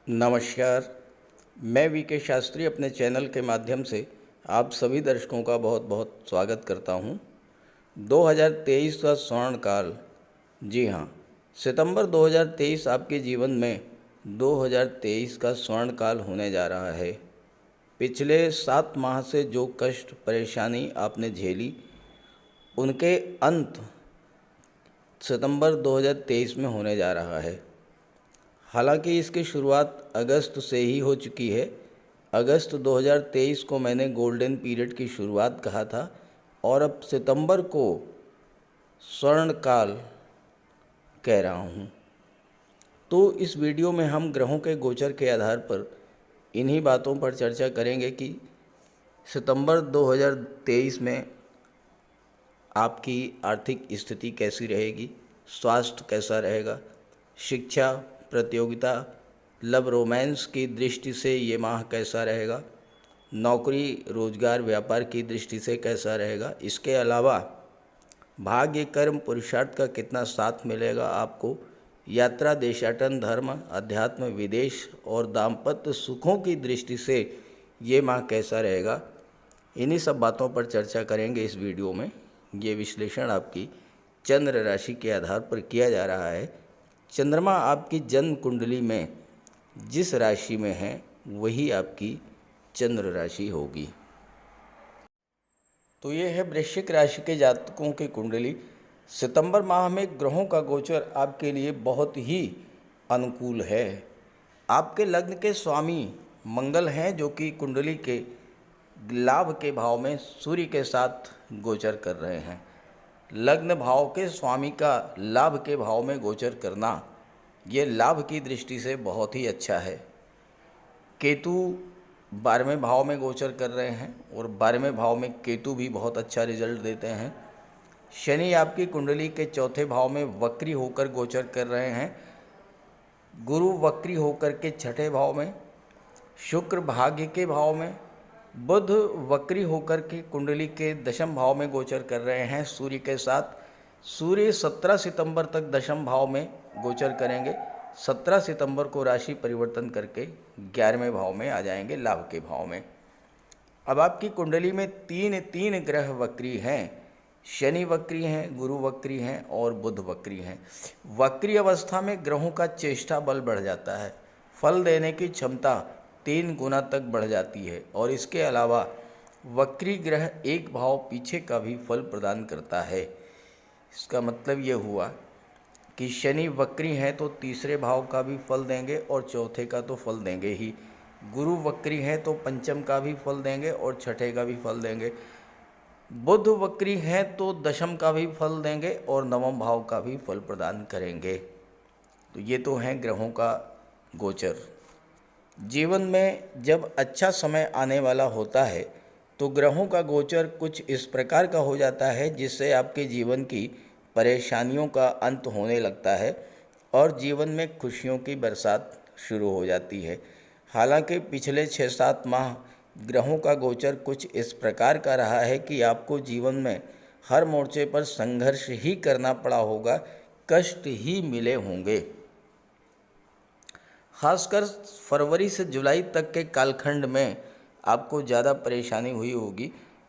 नमस्कार। मैं वी के शास्त्री अपने चैनल के माध्यम से आप सभी दर्शकों का बहुत बहुत स्वागत करता हूं। 2023 का स्वर्ण काल, जी हां, सितंबर 2023 आपके जीवन में 2023 का स्वर्ण काल होने जा रहा है। पिछले 7 माह से जो कष्ट परेशानी आपने झेली, उनके अंत सितंबर 2023 में होने जा रहा है। हालांकि इसकी शुरुआत अगस्त से ही हो चुकी है। अगस्त 2023 को मैंने गोल्डन पीरियड की शुरुआत कहा था और अब सितंबर को स्वर्ण काल कह रहा हूँ। तो इस वीडियो में हम ग्रहों के गोचर के आधार पर इन्हीं बातों पर चर्चा करेंगे कि सितंबर 2023 में आपकी आर्थिक स्थिति कैसी रहेगी, स्वास्थ्य कैसा रहेगा, शिक्षा, प्रतियोगिता, लव रोमांस की दृष्टि से ये माह कैसा रहेगा, नौकरी रोजगार व्यापार की दृष्टि से कैसा रहेगा। इसके अलावा भाग्य, कर्म, पुरुषार्थ का कितना साथ मिलेगा आपको, यात्रा, देशाटन, धर्म, अध्यात्म, विदेश और दाम्पत्य सुखों की दृष्टि से ये माह कैसा रहेगा। इन्हीं सब बातों पर चर्चा करेंगे इस वीडियो में। ये विश्लेषण आपकी चंद्र राशि के आधार पर किया जा रहा है। चंद्रमा आपकी जन्म कुंडली में जिस राशि में है वही आपकी चंद्र राशि होगी। तो ये है वृश्चिक राशि के जातकों की कुंडली। सितंबर माह में ग्रहों का गोचर आपके लिए बहुत ही अनुकूल है। आपके लग्न के स्वामी मंगल हैं, जो कि कुंडली के लाभ के भाव में सूर्य के साथ गोचर कर रहे हैं। लग्न भाव के स्वामी का लाभ के भाव में गोचर करना, ये लाभ की दृष्टि से बहुत ही अच्छा है। केतु 12वें भाव में गोचर कर रहे हैं और 12वें भाव में केतु भी बहुत अच्छा रिजल्ट देते हैं। शनि आपकी कुंडली के चौथे भाव में वक्री होकर गोचर कर रहे हैं। गुरु वक्री होकर के छठे भाव में, शुक्र भाग्य के भाव में, बुध वक्री होकर के कुंडली के दशम भाव में गोचर कर रहे हैं सूर्य के साथ। सूर्य 17 सितंबर तक दशम भाव में गोचर करेंगे। 17 सितंबर को राशि परिवर्तन करके 11वें भाव में आ जाएंगे, लाभ के भाव में। अब आपकी कुंडली में तीन ग्रह वक्री हैं। शनि वक्री हैं, गुरु वक्री हैं और बुध वक्री हैं। वक्री अवस्था में ग्रहों का चेष्टा बल बढ़ जाता है, फल देने की क्षमता 3 गुना तक बढ़ जाती है। और इसके अलावा वक्री ग्रह एक भाव पीछे का भी फल प्रदान करता है। इसका मतलब ये हुआ कि शनि वक्री हैं तो तीसरे भाव का भी फल देंगे और चौथे का तो फल देंगे ही। गुरु वक्री हैं तो पंचम का भी फल देंगे और छठे का भी फल देंगे। बुध वक्री हैं तो दशम का भी फल देंगे और नवम भाव का भी फल प्रदान करेंगे। तो ये तो हैं ग्रहों का गोचर। जीवन में जब अच्छा समय आने वाला होता है तो ग्रहों का गोचर कुछ इस प्रकार का हो जाता है जिससे आपके जीवन की परेशानियों का अंत होने लगता है और जीवन में खुशियों की बरसात शुरू हो जाती है। हालांकि पिछले 6-7 माह ग्रहों का गोचर कुछ इस प्रकार का रहा है कि आपको जीवन में हर मोर्चे पर संघर्ष ही करना पड़ा होगा, कष्ट ही मिले होंगे। खासकर फरवरी से जुलाई तक के कालखंड में आपको ज़्यादा परेशानी हुई होगी,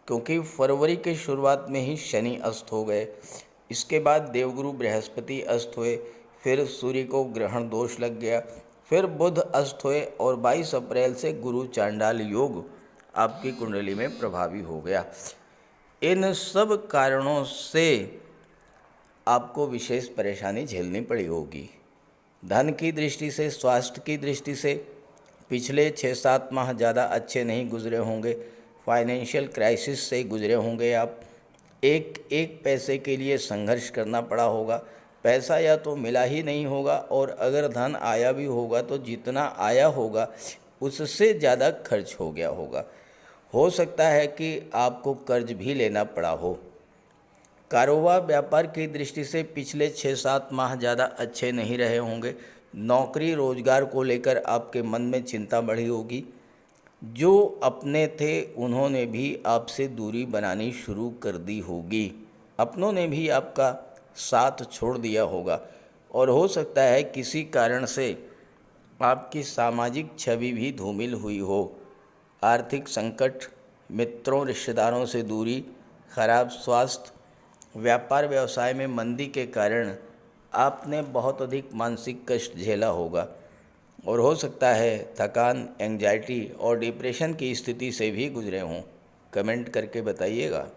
क्योंकि फरवरी के शुरुआत में ही शनि अस्त हो गए। इसके बाद देवगुरु बृहस्पति अस्त हुए, फिर सूर्य को ग्रहण दोष लग गया, फिर बुध अस्त हुए और 22 अप्रैल से गुरु चांडाल योग आपकी कुंडली में प्रभावी हो गया। इन सब कारणों से आपको विशेष परेशानी झेलनी पड़ी होगी। धन की दृष्टि से, स्वास्थ्य की दृष्टि से पिछले 6-7 माह ज़्यादा अच्छे नहीं गुजरे होंगे। फाइनेंशियल क्राइसिस से गुजरे होंगे आप। एक एक पैसे के लिए संघर्ष करना पड़ा होगा। पैसा या तो मिला ही नहीं होगा और अगर धन आया भी होगा तो जितना आया होगा उससे ज़्यादा खर्च हो गया होगा। हो सकता है कि आपको कर्ज भी लेना पड़ा हो। कारोबार व्यापार की दृष्टि से पिछले 6-7 माह ज़्यादा अच्छे नहीं रहे होंगे। नौकरी रोजगार को लेकर आपके मन में चिंता बढ़ी होगी। जो अपने थे उन्होंने भी आपसे दूरी बनानी शुरू कर दी होगी। अपनों ने भी आपका साथ छोड़ दिया होगा और हो सकता है किसी कारण से आपकी सामाजिक छवि भी धूमिल हुई हो। आर्थिक संकट, मित्रों रिश्तेदारों से दूरी, खराब स्वास्थ्य, व्यापार व्यवसाय में मंदी के कारण आपने बहुत अधिक मानसिक कष्ट झेला होगा और हो सकता है थकान, एंजाइटी और डिप्रेशन की स्थिति से भी गुजरे हों। कमेंट करके बताइएगा।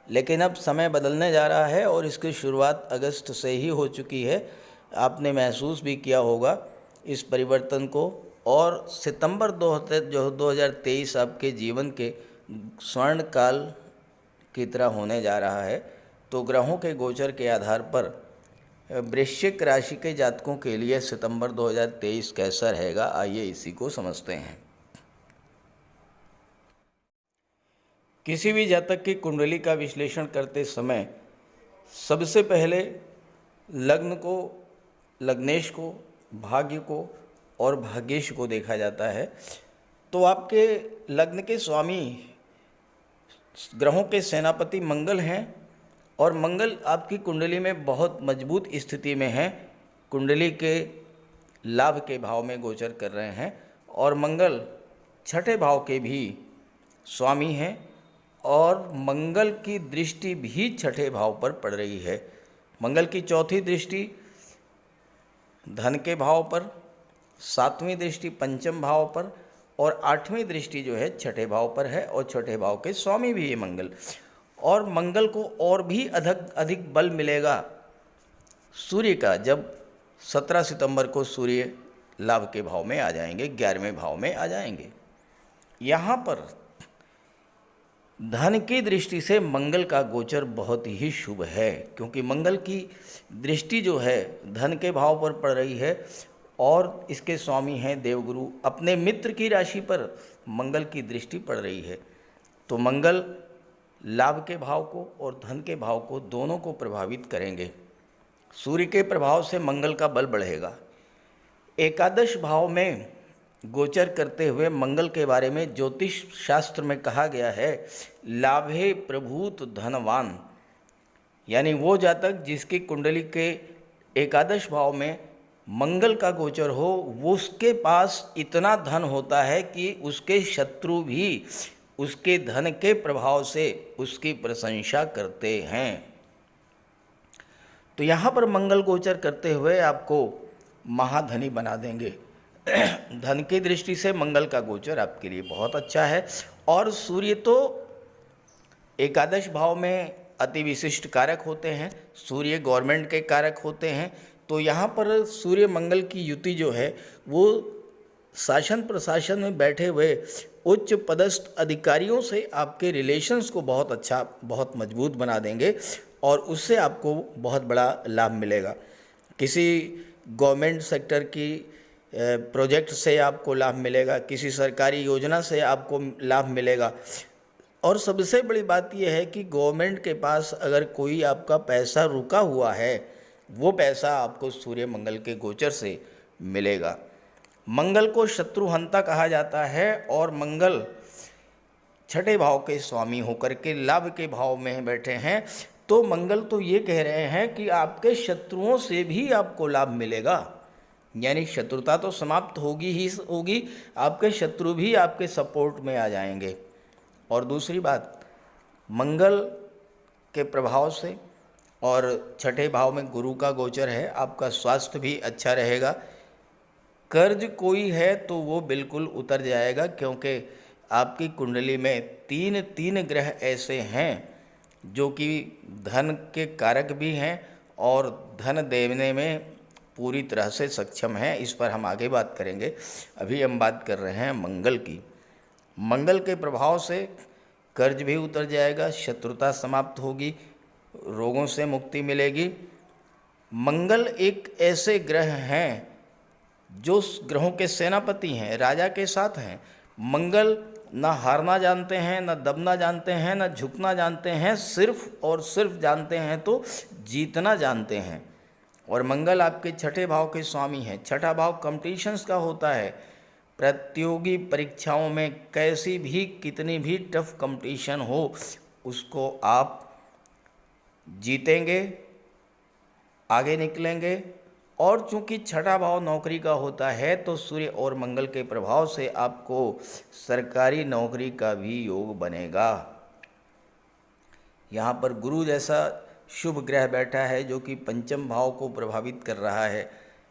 लेकिन अब समय बदलने जा रहा है और इसकी शुरुआत अगस्त से ही हो चुकी है। आपने महसूस भी किया होगा इस परिवर्तन को, और सितंबर 2023 आपके जीवन के स्वर्ण काल की तरह होने जा रहा है। तो ग्रहों के गोचर के आधार पर वृश्चिक राशि के जातकों के लिए सितंबर 2023 कैसा रहेगा, आइए इसी को समझते हैं। किसी भी जातक की कुंडली का विश्लेषण करते समय सबसे पहले लग्न को, लग्नेश को, भाग्य को और भाग्येश को देखा जाता है। तो आपके लग्न के स्वामी ग्रहों के सेनापति मंगल हैं और मंगल आपकी कुंडली में बहुत मजबूत स्थिति में है। कुंडली के लाभ के भाव में गोचर कर रहे हैं और मंगल छठे भाव के भी स्वामी हैं और मंगल की दृष्टि भी छठे भाव पर पड़ रही है। मंगल की चौथी दृष्टि धन के भाव पर, सातवीं दृष्टि पंचम भाव पर और आठवीं दृष्टि जो है छठे भाव पर है और छठे भाव के स्वामी भी है मंगल। और मंगल को और भी अधिक बल मिलेगा सूर्य का, जब 17 सितंबर को सूर्य लाभ के भाव में आ जाएंगे, 11वें भाव में आ जाएंगे। यहाँ पर धन की दृष्टि से मंगल का गोचर बहुत ही शुभ है, क्योंकि मंगल की दृष्टि जो है धन के भाव पर पड़ रही है और इसके स्वामी हैं देवगुरु। अपने मित्र की राशि पर मंगल की दृष्टि पड़ रही है, तो मंगल लाभ के भाव को और धन के भाव को दोनों को प्रभावित करेंगे। सूर्य के प्रभाव से मंगल का बल बढ़ेगा। एकादश भाव में गोचर करते हुए मंगल के बारे में ज्योतिष शास्त्र में कहा गया है, लाभे प्रभूत धनवान, यानी वो जातक जिसकी कुंडली के एकादश भाव में मंगल का गोचर हो, वो उसके पास इतना धन होता है कि उसके शत्रु भी उसके धन के प्रभाव से उसकी प्रशंसा करते हैं। तो यहाँ पर मंगल गोचर करते हुए आपको महाधनी बना देंगे। धन की दृष्टि से मंगल का गोचर आपके लिए बहुत अच्छा है। और सूर्य तो एकादश भाव में अति विशिष्ट कारक होते हैं, सूर्य गवर्नमेंट के कारक होते हैं। तो यहाँ पर सूर्य मंगल की युति जो है वो शासन प्रशासन में बैठे हुए उच्च पदस्थ अधिकारियों से आपके रिलेशंस को बहुत अच्छा, बहुत मजबूत बना देंगे और उससे आपको बहुत बड़ा लाभ मिलेगा। किसी गवर्नमेंट सेक्टर की प्रोजेक्ट से आपको लाभ मिलेगा, किसी सरकारी योजना से आपको लाभ मिलेगा। और सबसे बड़ी बात यह है कि गवर्नमेंट के पास अगर कोई आपका पैसा रुका हुआ है, वो पैसा आपको सूर्य मंगल के गोचर से मिलेगा। मंगल को शत्रुहंता कहा जाता है और मंगल छठे भाव के स्वामी होकर के लाभ के भाव में बैठे हैं। तो मंगल तो ये कह रहे हैं कि आपके शत्रुओं से भी आपको लाभ मिलेगा, यानी शत्रुता तो समाप्त होगी ही होगी, आपके शत्रु भी आपके सपोर्ट में आ जाएंगे। और दूसरी बात, मंगल के प्रभाव से और छठे भाव में गुरु का गोचर है, आपका स्वास्थ्य भी अच्छा रहेगा। कर्ज कोई है तो वो बिल्कुल उतर जाएगा, क्योंकि आपकी कुंडली में तीन ग्रह ऐसे हैं जो कि धन के कारक भी हैं और धन देने में पूरी तरह से सक्षम हैं। इस पर हम आगे बात करेंगे। अभी हम बात कर रहे हैं मंगल की। मंगल के प्रभाव से कर्ज भी उतर जाएगा, शत्रुता समाप्त होगी, रोगों से मुक्ति मिलेगी। मंगल एक ऐसे ग्रह हैं जो ग्रहों के सेनापति हैं, राजा के साथ हैं। मंगल ना हारना जानते हैं, ना दबना जानते हैं, ना झुकना जानते हैं, सिर्फ और सिर्फ जानते हैं तो जीतना जानते हैं। और मंगल आपके छठे भाव के स्वामी हैं। छठा भाव कंपटीशंस का होता है। प्रतियोगी परीक्षाओं में कैसी भी, कितनी भी टफ कंपटीशन हो, उसको आप जीतेंगे, आगे निकलेंगे और चूंकि छठा भाव नौकरी का होता है तो सूर्य और मंगल के प्रभाव से आपको सरकारी नौकरी का भी योग बनेगा। यहाँ पर गुरु जैसा शुभ ग्रह बैठा है जो कि पंचम भाव को प्रभावित कर रहा है।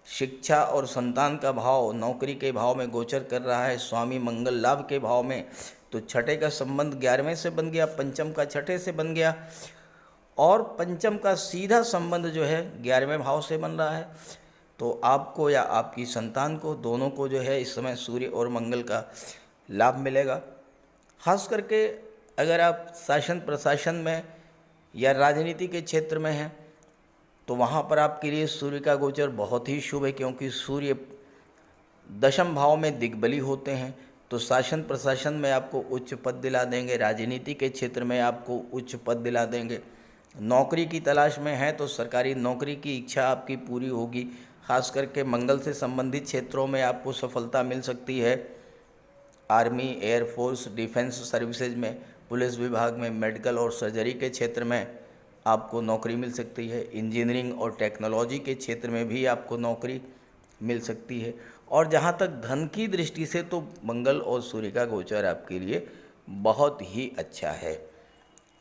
शिक्षा और संतान का भाव नौकरी के भाव में गोचर कर रहा है, स्वामी मंगल लाभ के भाव में। तो छठे का संबंध 11वें से बन गया, पंचम का छठे से बन गया, और पंचम का सीधा संबंध जो है 11वें भाव से बन रहा है। तो आपको या आपकी संतान को, दोनों को जो है इस समय सूर्य और मंगल का लाभ मिलेगा। खास करके अगर आप शासन प्रशासन में या राजनीति के क्षेत्र में हैं तो वहाँ पर आपके लिए सूर्य का गोचर बहुत ही शुभ है, क्योंकि सूर्य दशम भाव में दिग्बली होते हैं। तो शासन प्रशासन में आपको उच्च पद दिला देंगे, राजनीति के क्षेत्र में आपको उच्च पद दिला देंगे। नौकरी की तलाश में हैं तो सरकारी नौकरी की इच्छा आपकी पूरी होगी। खास करके मंगल से संबंधित क्षेत्रों में आपको सफलता मिल सकती है। आर्मी, एयरफोर्स, डिफेंस सर्विसेज में, पुलिस विभाग में, मेडिकल और सर्जरी के क्षेत्र में आपको नौकरी मिल सकती है। इंजीनियरिंग और टेक्नोलॉजी के क्षेत्र में भी आपको नौकरी मिल सकती है। और जहाँ तक धन की दृष्टि से तो मंगल और सूर्य का गोचर आपके लिए बहुत ही अच्छा है।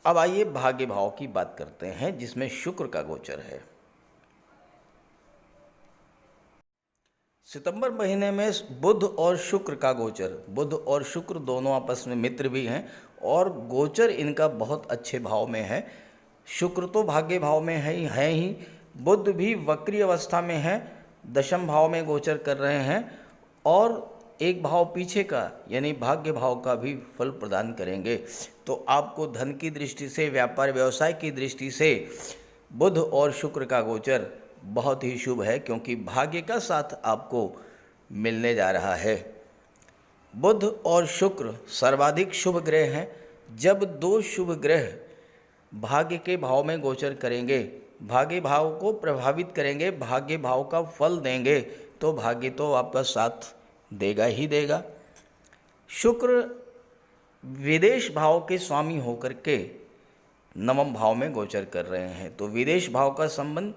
अब आइए भाग्य भाव की बात करते हैं जिसमें शुक्र का गोचर है। सितंबर महीने में बुध और शुक्र का गोचर, बुध और शुक्र दोनों आपस में मित्र भी हैं और गोचर इनका बहुत अच्छे भाव में है। शुक्र तो भाग्य भाव में है ही, बुध भी वक्री अवस्था में है, दशम भाव में गोचर कर रहे हैं और एक भाव पीछे का यानी भाग्य भाव का भी फल प्रदान करेंगे। तो आपको धन की दृष्टि से, व्यापार व्यवसाय की दृष्टि से बुध और शुक्र का गोचर बहुत ही शुभ है, क्योंकि भाग्य का साथ आपको मिलने जा रहा है। बुध और शुक्र सर्वाधिक शुभ ग्रह हैं। जब दो शुभ ग्रह भाग्य के भाव में गोचर करेंगे, भाग्य भाव को प्रभावित करेंगे, भाग्य भाव का फल देंगे, तो भाग्य तो आपका साथ देगा ही देगा। शुक्र विदेश भाव के स्वामी होकर के नवम भाव में गोचर कर रहे हैं, तो विदेश भाव का संबंध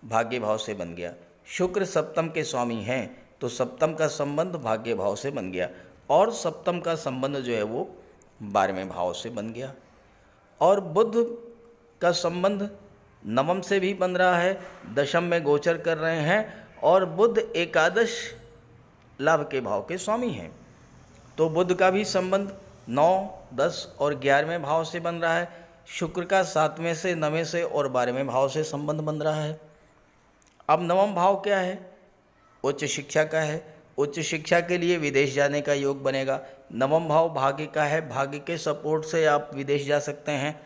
भाग्य भाव से बन गया। शुक्र सप्तम के स्वामी हैं तो सप्तम का संबंध भाग्य भाव से बन गया, और सप्तम का संबंध जो है वो 12वें भाव से बन गया। और बुध का संबंध नवम से भी बन रहा है, दशम में गोचर कर रहे हैं, और बुध एकादश लाभ के भाव के स्वामी हैं। तो बुध का भी संबंध 9, 10 और 11वें भाव से बन रहा है। शुक्र का 7वें से, 9वें से और 12वें भाव से संबंध बन रहा है। अब नवम भाव क्या है? उच्च शिक्षा का है। उच्च शिक्षा के लिए विदेश जाने का योग बनेगा। नवम भाव भाग्य का है, भाग्य के सपोर्ट से आप विदेश जा सकते हैं।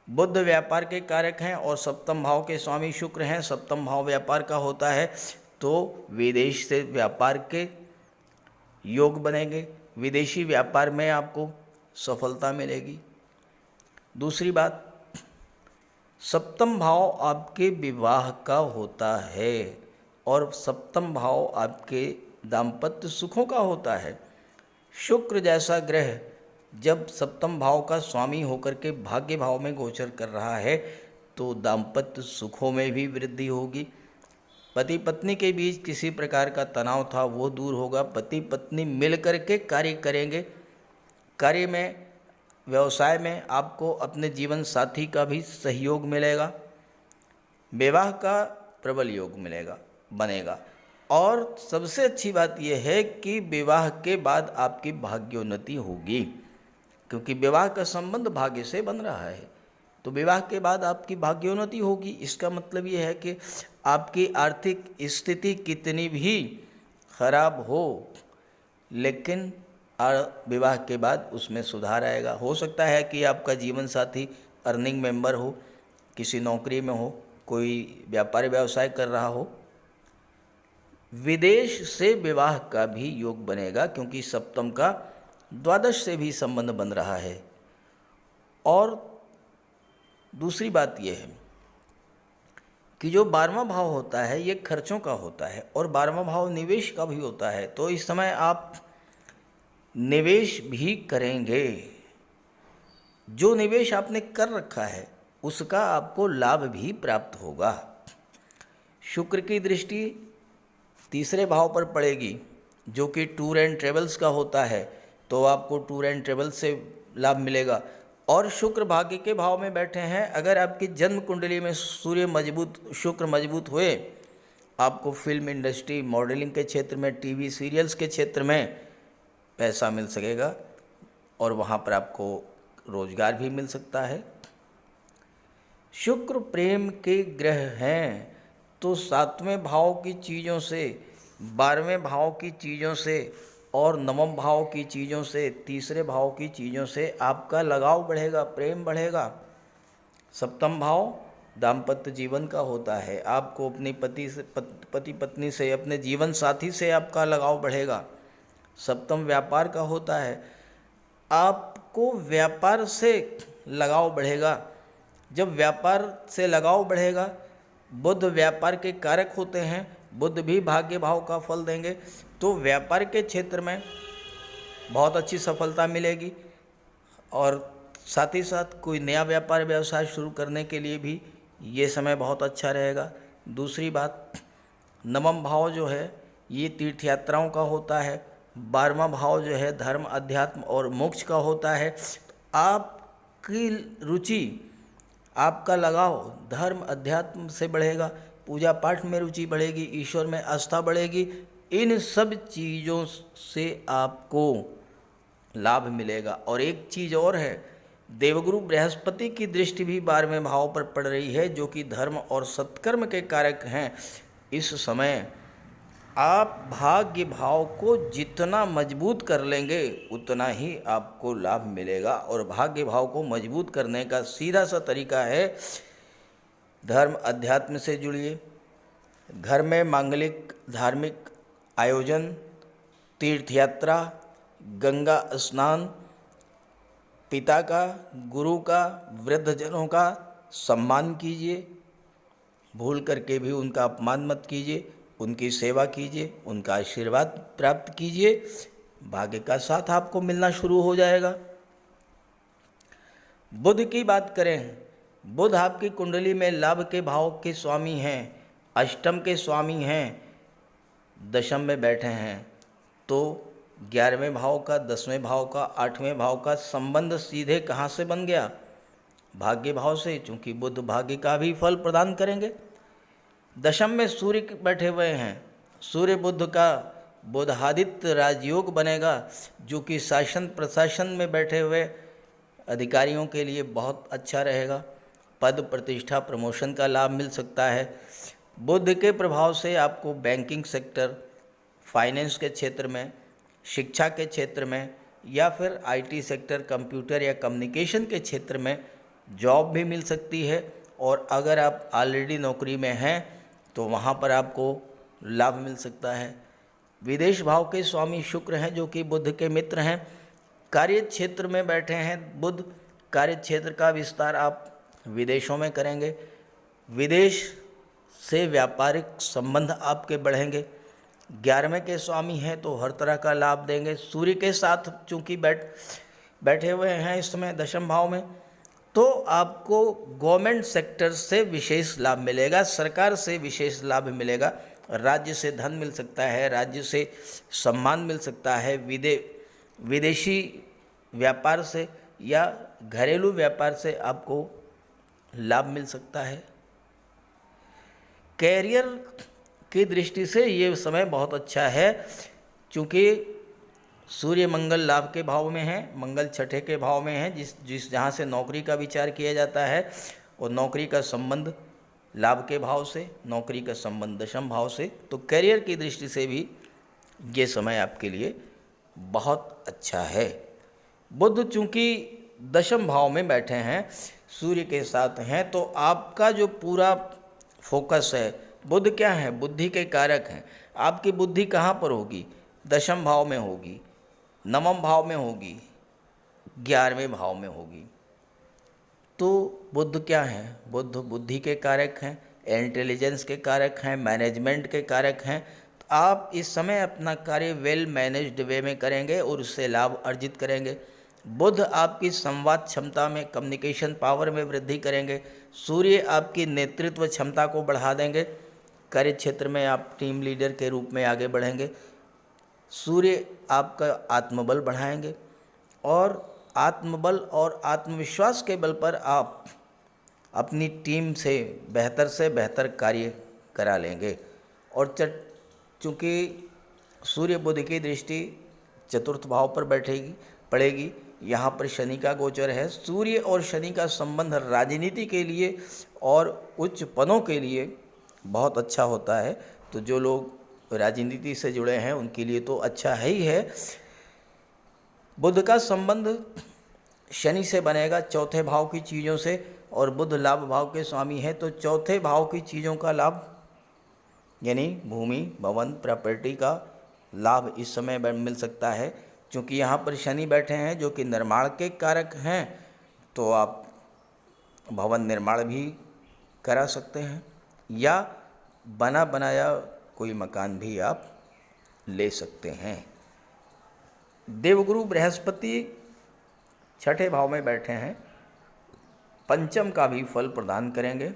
बुध व्यापार के कारक हैं और सप्तम भाव के स्वामी शुक्र हैं। सप्तम भाव व्यापार का होता है, तो विदेश से व्यापार के योग बनेंगे, विदेशी व्यापार में आपको सफलता मिलेगी। दूसरी बात, सप्तम भाव आपके विवाह का होता है और सप्तम भाव आपके दाम्पत्य सुखों का होता है। शुक्र जैसा ग्रह जब सप्तम भाव का स्वामी होकर के भाग्य भाव में गोचर कर रहा है तो दाम्पत्य सुखों में भी वृद्धि होगी। पति पत्नी के बीच किसी प्रकार का तनाव था वो दूर होगा। पति पत्नी मिल कर के कार्य करेंगे। कार्य में, व्यवसाय में आपको अपने जीवन साथी का भी सहयोग मिलेगा। विवाह का प्रबल योग बनेगा। और सबसे अच्छी बात यह है कि विवाह के बाद आपकी भाग्योन्नति होगी, क्योंकि विवाह का संबंध भाग्य से बन रहा है। तो विवाह के बाद आपकी भाग्योन्नति होगी। इसका मतलब ये है कि आपकी आर्थिक स्थिति कितनी भी खराब हो, लेकिन विवाह के बाद उसमें सुधार आएगा। हो सकता है कि आपका जीवन साथी अर्निंग मेंबर हो, किसी नौकरी में हो, कोई व्यापार व्यवसाय कर रहा हो। विदेश से विवाह का भी योग बनेगा, क्योंकि सप्तम का द्वादश से भी संबंध बन रहा है। और दूसरी बात यह है कि जो 12वां भाव होता है ये खर्चों का होता है और 12वां भाव निवेश का भी होता है। तो इस समय आप निवेश भी करेंगे। जो निवेश आपने कर रखा है उसका आपको लाभ भी प्राप्त होगा। शुक्र की दृष्टि तीसरे भाव पर पड़ेगी जो कि टूर एंड ट्रेवल्स का होता है, तो आपको टूर एंड ट्रेवल्स से लाभ मिलेगा। और शुक्र भाग्य के भाव में बैठे हैं। अगर आपकी जन्म कुंडली में शुक्र मजबूत हुए, आपको फिल्म इंडस्ट्री, मॉडलिंग के क्षेत्र में, टीवी सीरियल्स के क्षेत्र में पैसा मिल सकेगा और वहाँ पर आपको रोजगार भी मिल सकता है। शुक्र प्रेम के ग्रह हैं, तो 7वें भाव की चीज़ों से, 12वें भाव की चीज़ों से और 9वें भाव की चीज़ों से, तीसरे भाव की चीज़ों से आपका लगाव बढ़ेगा, प्रेम बढ़ेगा। 7वां भाव दाम्पत्य जीवन का होता है। आपको अपनी पति पत्नी से, अपने जीवन साथी से आपका लगाव बढ़ेगा। 7वां व्यापार का होता है। आपको व्यापार से लगाव बढ़ेगा। जब व्यापार से लगाव बढ़ेगा, बुध व्यापार के कारक होते हैं, बुध भी भाग्य भाव का फल देंगे, तो व्यापार के क्षेत्र में बहुत अच्छी सफलता मिलेगी। और साथ ही साथ कोई नया व्यापार व्यवसाय शुरू करने के लिए भी ये समय बहुत अच्छा रहेगा। दूसरी बात, 9वां भाव जो है ये तीर्थ यात्राओं का होता है। 12वां भाव जो है धर्म, अध्यात्म और मोक्ष का होता है। आपकी रुचि, आपका लगाव धर्म अध्यात्म से बढ़ेगा, पूजा पाठ में रुचि बढ़ेगी, ईश्वर में आस्था बढ़ेगी। इन सब चीज़ों से आपको लाभ मिलेगा। और एक चीज़ और है, देवगुरु बृहस्पति की दृष्टि भी 12वें भाव पर पड़ रही है, जो कि धर्म और सत्कर्म के कारक हैं। इस समय आप भाग्य भाव को जितना मजबूत कर लेंगे उतना ही आपको लाभ मिलेगा। और भाग्य भाव को मजबूत करने का सीधा सा तरीका है, धर्म अध्यात्म से जुड़िए। घर में मांगलिक धार्मिक आयोजन, तीर्थ यात्रा, गंगा स्नान, पिता का, गुरु का, वृद्धजनों का सम्मान कीजिए। भूल करके भी उनका अपमान मत कीजिए, उनकी सेवा कीजिए, उनका आशीर्वाद प्राप्त कीजिए। भाग्य का साथ आपको मिलना शुरू हो जाएगा। बुध की बात करें, बुध आपकी कुंडली में लाभ के भाव के स्वामी हैं, अष्टम के स्वामी हैं, दशम में बैठे हैं। तो 11वें भाव का, 10वें भाव का, 8वें भाव का संबंध सीधे कहाँ से बन गया? भाग्य भाव से, चूंकि बुध भाग्य का भी फल प्रदान करेंगे। दशम में सूर्य बैठे हुए हैं, सूर्य बुध का बुधादित्य राजयोग बनेगा, जो कि शासन प्रशासन में बैठे हुए अधिकारियों के लिए बहुत अच्छा रहेगा। पद प्रतिष्ठा प्रमोशन का लाभ मिल सकता है। बुध के प्रभाव से आपको बैंकिंग सेक्टर, फाइनेंस के क्षेत्र में, शिक्षा के क्षेत्र में या फिर आईटी सेक्टर, कंप्यूटर या कम्युनिकेशन के क्षेत्र में जॉब भी मिल सकती है। और अगर आप ऑलरेडी नौकरी में हैं तो वहाँ पर आपको लाभ मिल सकता है। विदेश भाव के स्वामी शुक्र हैं, जो कि बुध के मित्र हैं। कार्य क्षेत्र में बैठे हैं बुध, कार्य क्षेत्र का विस्तार आप विदेशों में करेंगे। विदेश से व्यापारिक संबंध आपके बढ़ेंगे। 11वें के स्वामी हैं तो हर तरह का लाभ देंगे। सूर्य के साथ चूँकि बैठे हुए हैं इस समय दशम भाव में, तो आपको गवर्नमेंट सेक्टर से विशेष लाभ मिलेगा, सरकार से विशेष लाभ मिलेगा। राज्य से धन मिल सकता है, राज्य से सम्मान मिल सकता है, विदेशी व्यापार से या घरेलू व्यापार से आपको लाभ मिल सकता है। कैरियर की दृष्टि से ये समय बहुत अच्छा है, क्योंकि सूर्य मंगल लाभ के भाव में है, मंगल छठे के भाव में है, जिस जहाँ से नौकरी का विचार किया जाता है, और नौकरी का संबंध लाभ के भाव से, नौकरी का संबंध दशम भाव से। तो कैरियर की दृष्टि से भी ये समय आपके लिए बहुत अच्छा है। बुध चूँकि दशम भाव में बैठे हैं, सूर्य के साथ हैं, तो आपका जो पूरा फोकस है, बुध क्या है? बुद्धि के कारक हैं। आपकी बुद्धि कहाँ पर होगी? दशम भाव में होगी, नवम भाव में होगी, 11वें भाव में होगी। तो बुध क्या है? बुध बुद्धि के कारक हैं, इंटेलिजेंस के कारक हैं, मैनेजमेंट के कारक हैं। तो आप इस समय अपना कार्य वेल मैनेज्ड वे में करेंगे और उससे लाभ अर्जित करेंगे। बुध आपकी संवाद क्षमता में, कम्युनिकेशन पावर में वृद्धि करेंगे। सूर्य आपकी नेतृत्व क्षमता को बढ़ा देंगे। कार्य क्षेत्र में आप टीम लीडर के रूप में आगे बढ़ेंगे। सूर्य आपका आत्मबल बढ़ाएंगे और आत्मबल और आत्मविश्वास के बल पर आप अपनी टीम से बेहतर कार्य करा लेंगे। और चूँकि सूर्य बुध की दृष्टि चतुर्थ भाव पर पड़ेगी, यहाँ पर शनि का गोचर है। सूर्य और शनि का संबंध राजनीति के लिए और उच्च पदों के लिए बहुत अच्छा होता है। तो जो लोग राजनीति से जुड़े हैं उनके लिए तो अच्छा है ही है। बुध का संबंध शनि से बनेगा चौथे भाव की चीज़ों से, और बुध लाभ भाव के स्वामी है, तो चौथे भाव की चीज़ों का लाभ यानी भूमि, भवन, प्रॉपर्टी का लाभ इस समय मिल सकता है। क्योंकि यहाँ पर शनि बैठे हैं जो कि निर्माण के कारक हैं, तो आप भवन निर्माण भी करा सकते हैं या बना बनाया कोई मकान भी आप ले सकते हैं। देवगुरु बृहस्पति छठे भाव में बैठे हैं, पंचम का भी फल प्रदान करेंगे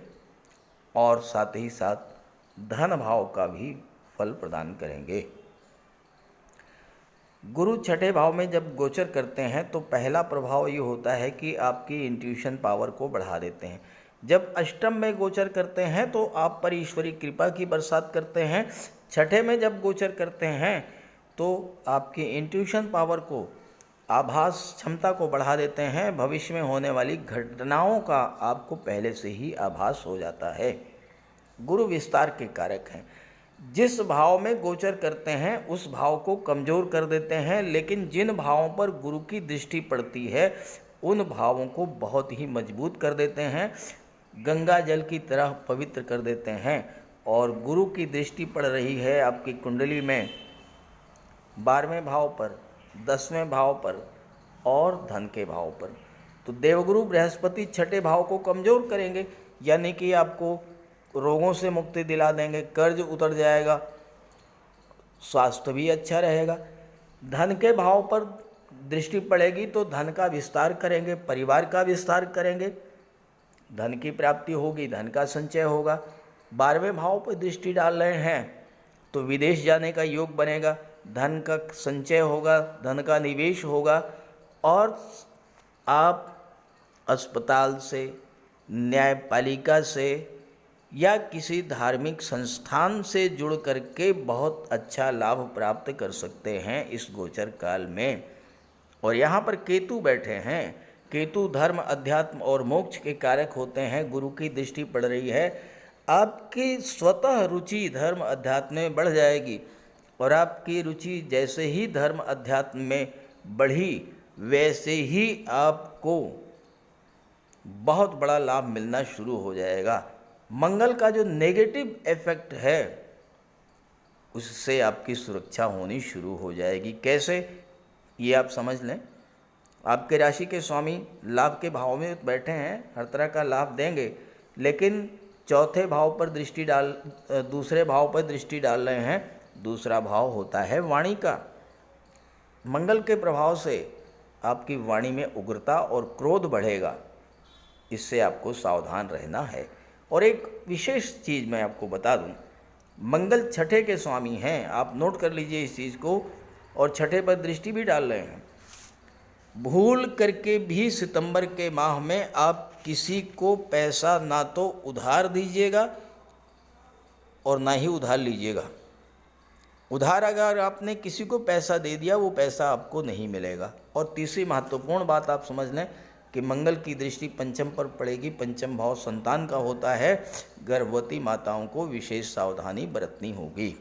और साथ ही साथ धन भाव का भी फल प्रदान करेंगे। गुरु छठे भाव में जब गोचर करते हैं तो पहला प्रभाव ये होता है कि आपकी इंट्यूशन पावर को बढ़ा देते हैं। जब अष्टम में गोचर करते हैं तो आप पर ईश्वरी कृपा की बरसात करते हैं। छठे में जब गोचर करते हैं तो आपकी इंट्यूशन पावर को, आभास क्षमता को बढ़ा देते हैं। भविष्य में होने वाली घटनाओं का आपको पहले से ही आभास हो जाता है। गुरु विस्तार के कारक हैं, जिस भाव में गोचर करते हैं उस भाव को कमज़ोर कर देते हैं, लेकिन जिन भावों पर गुरु की दृष्टि पड़ती है उन भावों को बहुत ही मजबूत कर देते हैं, गंगा जल की तरह पवित्र कर देते हैं। और गुरु की दृष्टि पड़ रही है आपकी कुंडली में 12वें भाव पर, 10वें भाव पर और धन के भाव पर, तो देवगुरु बृहस्पति छठे भाव को कमज़ोर करेंगे, यानी कि आपको रोगों से मुक्ति दिला देंगे, कर्ज उतर जाएगा, स्वास्थ्य भी अच्छा रहेगा। धन के भाव पर दृष्टि पड़ेगी तो धन का विस्तार करेंगे, परिवार का विस्तार करेंगे, धन की प्राप्ति होगी, धन का संचय होगा। 12वें भाव पर दृष्टि डाल रहे हैं तो विदेश जाने का योग बनेगा, धन का संचय होगा, धन का निवेश होगा और आप अस्पताल से, न्यायपालिका से या किसी धार्मिक संस्थान से जुड़ करके बहुत अच्छा लाभ प्राप्त कर सकते हैं इस गोचर काल में। और यहाँ पर केतु बैठे हैं। केतु धर्म, अध्यात्म और मोक्ष के कारक होते हैं। गुरु की दृष्टि पड़ रही है, आपकी स्वतः रुचि धर्म अध्यात्म में बढ़ जाएगी और आपकी रुचि जैसे ही धर्म अध्यात्म में बढ़ी वैसे ही आपको बहुत बड़ा लाभ मिलना शुरू हो जाएगा। मंगल का जो नेगेटिव इफेक्ट है उससे आपकी सुरक्षा होनी शुरू हो जाएगी। कैसे, ये आप समझ लें। आपके राशि के स्वामी लाभ के भाव में बैठे हैं, हर तरह का लाभ देंगे, लेकिन चौथे भाव पर दूसरे भाव पर दृष्टि डाल रहे हैं। दूसरा भाव होता है वाणी का। मंगल के प्रभाव से आपकी वाणी में उग्रता और क्रोध बढ़ेगा, इससे आपको सावधान रहना है। और एक विशेष चीज़ मैं आपको बता दूं, मंगल छठे के स्वामी हैं, आप नोट कर लीजिए इस चीज़ को, और छठे पर दृष्टि भी डाल रहे हैं। भूल करके भी सितंबर के माह में आप किसी को पैसा ना तो उधार दीजिएगा और ना ही उधार लीजिएगा। उधार अगर आपने किसी को पैसा दे दिया वो पैसा आपको नहीं मिलेगा। और तीसरी महत्वपूर्ण बात आप समझ लें कि मंगल की दृष्टि पंचम पर पड़ेगी। पंचम भाव संतान का होता है, गर्भवती माताओं को विशेष सावधानी बरतनी होगी।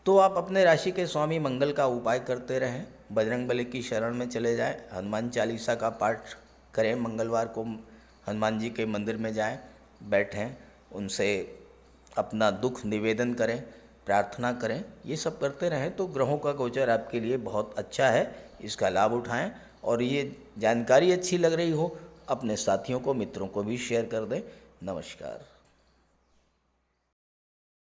तो आप अपने राशि के स्वामी मंगल का उपाय करते रहें, बजरंगबली की शरण में चले जाएं, हनुमान चालीसा का पाठ करें, मंगलवार को हनुमान जी के मंदिर में जाएं, बैठें, उनसे अपना दुख निवेदन करें, प्रार्थना करें। ये सब करते रहें तो ग्रहों का गोचर आपके लिए बहुत अच्छा है, इसका लाभ उठाएं। और ये जानकारी अच्छी लग रही हो अपने साथियों को, मित्रों को भी शेयर कर दें। नमस्कार।